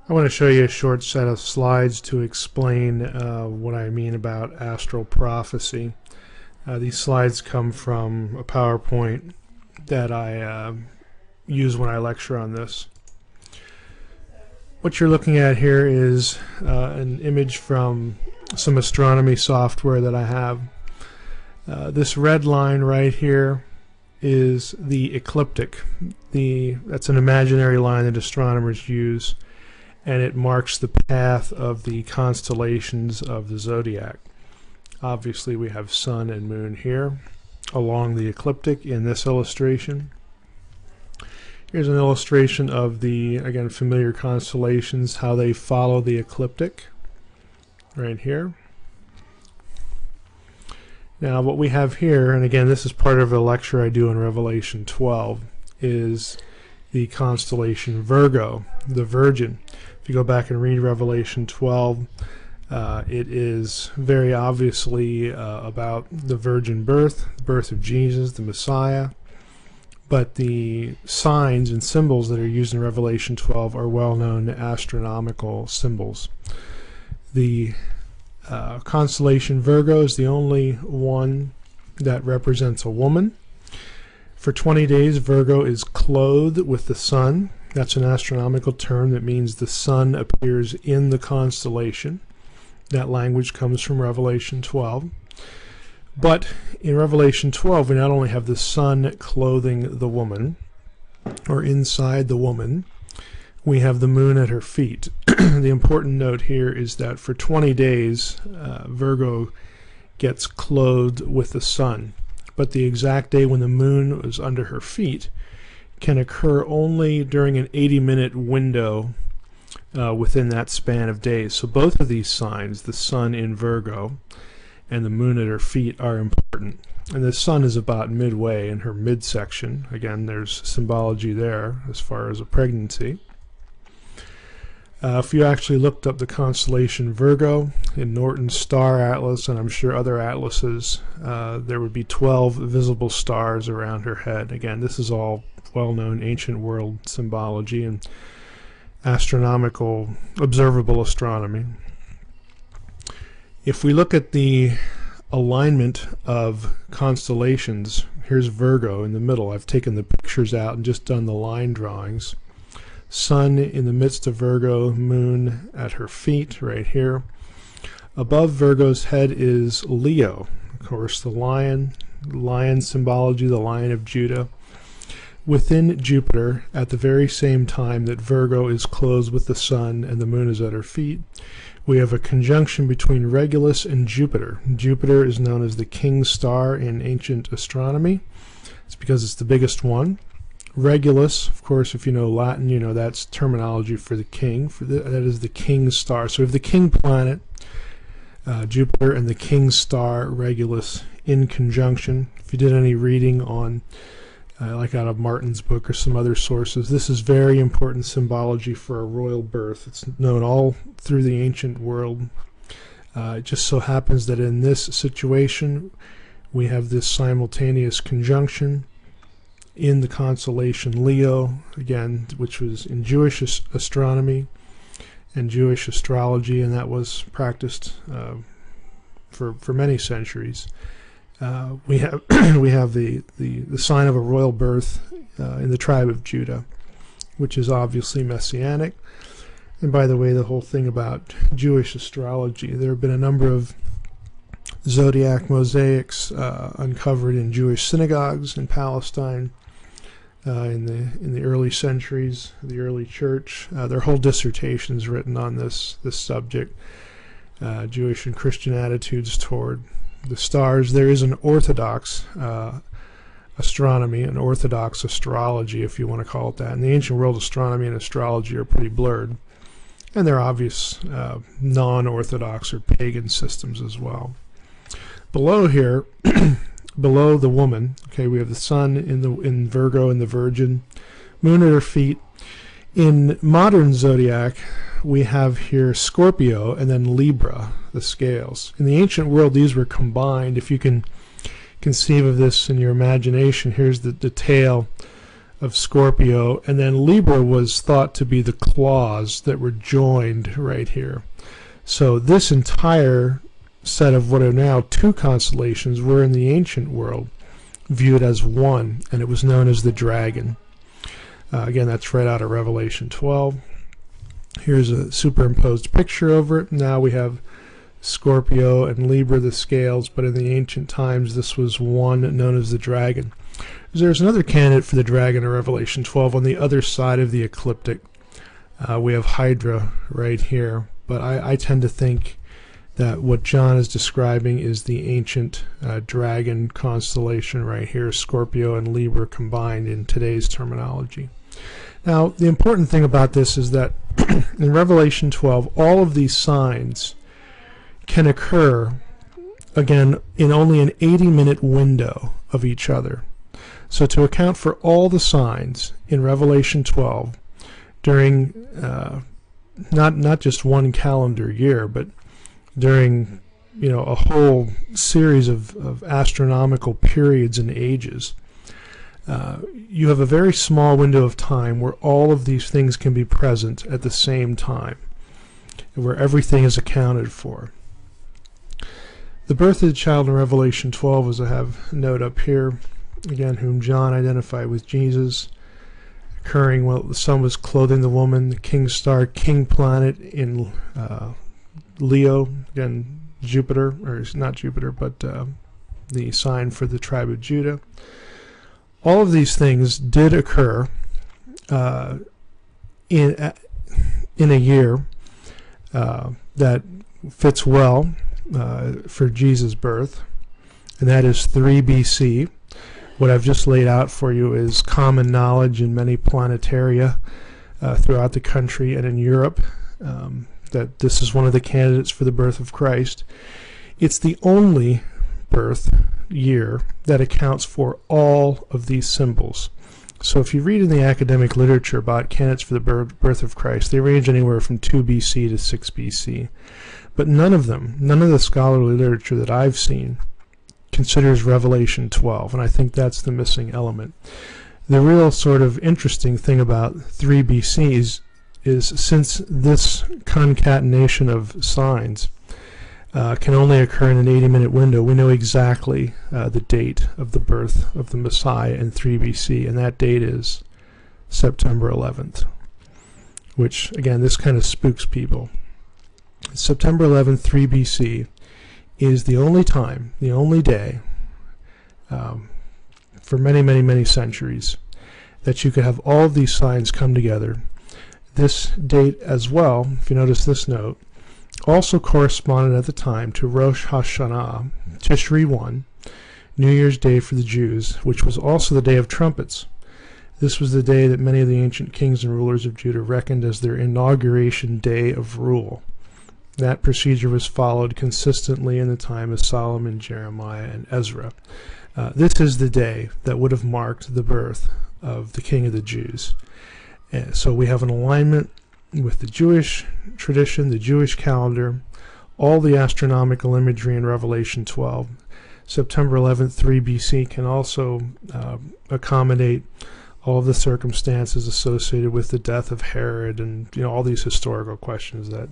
I want to show you a short set of slides to explain what I mean about astral prophecy. These slides come from a PowerPoint that I use when I lecture on this. What you're looking at here is an image from some astronomy software that I have. This red line right here is the ecliptic. That's an imaginary line that astronomers use, and it marks the path of the constellations of the zodiac. Obviously we have sun and moon here along the ecliptic in this illustration. Here's an illustration of the, again, familiar constellations, how they follow the ecliptic right here. Now what we have here, and again this is part of a lecture I do in Revelation 12, is the constellation Virgo, the Virgin. If you go back and read Revelation 12, it is very obviously about the virgin birth, the birth of Jesus, the Messiah, but the signs and symbols that are used in Revelation 12 are well-known astronomical symbols. The constellation Virgo is the only one that represents a woman. For 20 days Virgo is clothed with the sun. That's an astronomical term that means the sun appears in the constellation. That language comes from Revelation 12. But in Revelation 12 we not only have the sun clothing the woman, or inside the woman, we have the moon at her feet. The important note here is that for 20 days Virgo gets clothed with the sun, but the exact day when the moon is under her feet can occur only during an 80-minute window within that span of days. So both of these signs, the sun in Virgo and the moon at her feet, are important. And the sun is about midway in her midsection. Again, there's symbology there as far as a pregnancy. If you actually looked up the constellation Virgo in Norton's star atlas, and I'm sure other atlases, there would be 12 visible stars around her head. Again, this is all well-known ancient world symbology and astronomical observable astronomy. If we look at the alignment of constellations, here's Virgo in the middle. I've taken the pictures out and just done the line drawings. Sun in the midst of Virgo, moon at her feet right here. Above Virgo's head is Leo, of course the lion symbology, the Lion of Judah. Within Jupiter, at the very same time that Virgo is clothed with the sun and the moon is at her feet, we have a conjunction between Regulus and Jupiter. Jupiter is known as the king star in ancient astronomy. It's because it's the biggest one. Regulus, of course, if you know Latin, you know that's terminology for the king. That is the king star. So we have the king planet, Jupiter, and the king star, Regulus, in conjunction. If you did any reading on like out of Martin's book or some other sources, this is very important symbology for a royal birth. It's known all through the ancient world. It just so happens that in this situation we have this simultaneous conjunction in the constellation Leo, again, which was in Jewish astronomy and Jewish astrology, and that was practiced for many centuries. We have the sign of a royal birth in the tribe of Judah, which is obviously messianic. And by the way, the whole thing about Jewish astrology, there have been a number of zodiac mosaics uncovered in Jewish synagogues in Palestine in the early centuries, the early church. There are whole dissertations written on this subject, Jewish and Christian attitudes toward the stars. There is an orthodox astronomy, an orthodox astrology, if you want to call it that. In the ancient world, astronomy and astrology are pretty blurred, and there are obvious non-orthodox or pagan systems as well. Below here, below the woman, okay, we have the sun in Virgo and the Virgin, moon at her feet. In modern zodiac, we have here Scorpio and then Libra, the scales. In the ancient world, these were combined. If you can conceive of this in your imagination, here's the tail of Scorpio, and then Libra was thought to be the claws that were joined right here. So this entire set of what are now two constellations were in the ancient world viewed as one, and it was known as the dragon. Again, that's right out of Revelation 12. Here's a superimposed picture over it. Now we have Scorpio and Libra, the scales, but in the ancient times this was one known as the dragon. There's another candidate for the dragon in Revelation 12 on the other side of the ecliptic. We have Hydra right here, but I tend to think that what John is describing is the ancient dragon constellation right here, Scorpio and Libra combined in today's terminology. Now, the important thing about this is that in Revelation 12, all of these signs can occur, again, in only an 80-minute window of each other. So to account for all the signs in Revelation 12 during not just one calendar year, but during a whole series of astronomical periods and ages, you have a very small window of time where all of these things can be present at the same time, where everything is accounted for. The birth of the child in Revelation 12, as I have a note up here, again, whom John identified with Jesus, occurring while the sun was clothing the woman, the king star, king planet in Leo, again, Jupiter, or not Jupiter, but the sign for the tribe of Judah. All of these things did occur in a year that fits well for Jesus' birth, and that is 3 BC. What I've just laid out for you is common knowledge in many planetaria throughout the country and in Europe, that this is one of the candidates for the birth of Christ. It's the only birth year that accounts for all of these symbols. So if you read in the academic literature about candidates for the birth of Christ, they range anywhere from 2 BC to 6 BC. But none of the scholarly literature that I've seen considers Revelation 12, and I think that's the missing element. The real sort of interesting thing about 3 BC is since this concatenation of signs can only occur in an 80-minute window, we know exactly the date of the birth of the Messiah in 3 BC, and that date is September 11th, which, again, this kind of spooks people. September 11th, 3 BC is the only time, the only day, for many, many, many centuries, that you could have all of these signs come together. This date as well, if you notice this note, also corresponded at the time to Rosh Hashanah, Tishri 1, New Year's Day for the Jews, which was also the Day of Trumpets. This was the day that many of the ancient kings and rulers of Judah reckoned as their inauguration day of rule. That procedure was followed consistently in the time of Solomon, Jeremiah, and Ezra. This is the day that would have marked the birth of the King of the Jews. So we have an alignment with the Jewish tradition, the Jewish calendar, all the astronomical imagery in Revelation 12. September 11th, 3 BC can also accommodate all of the circumstances associated with the death of Herod and all these historical questions that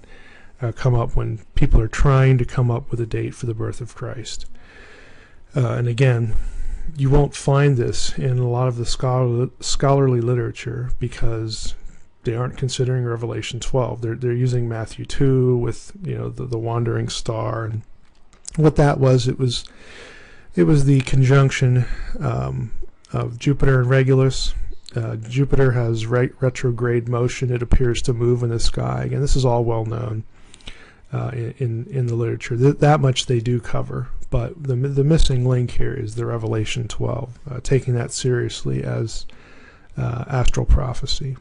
come up when people are trying to come up with a date for the birth of Christ. And again, you won't find this in a lot of the scholarly literature because they aren't considering Revelation 12. They're using Matthew 2 with the wandering star, and what that was, it was the conjunction of Jupiter and Regulus. Jupiter has retrograde motion. It appears to move in the sky. Again, this is all well known in the literature. That much they do cover, but the missing link here is the Revelation 12, taking that seriously as astral prophecy.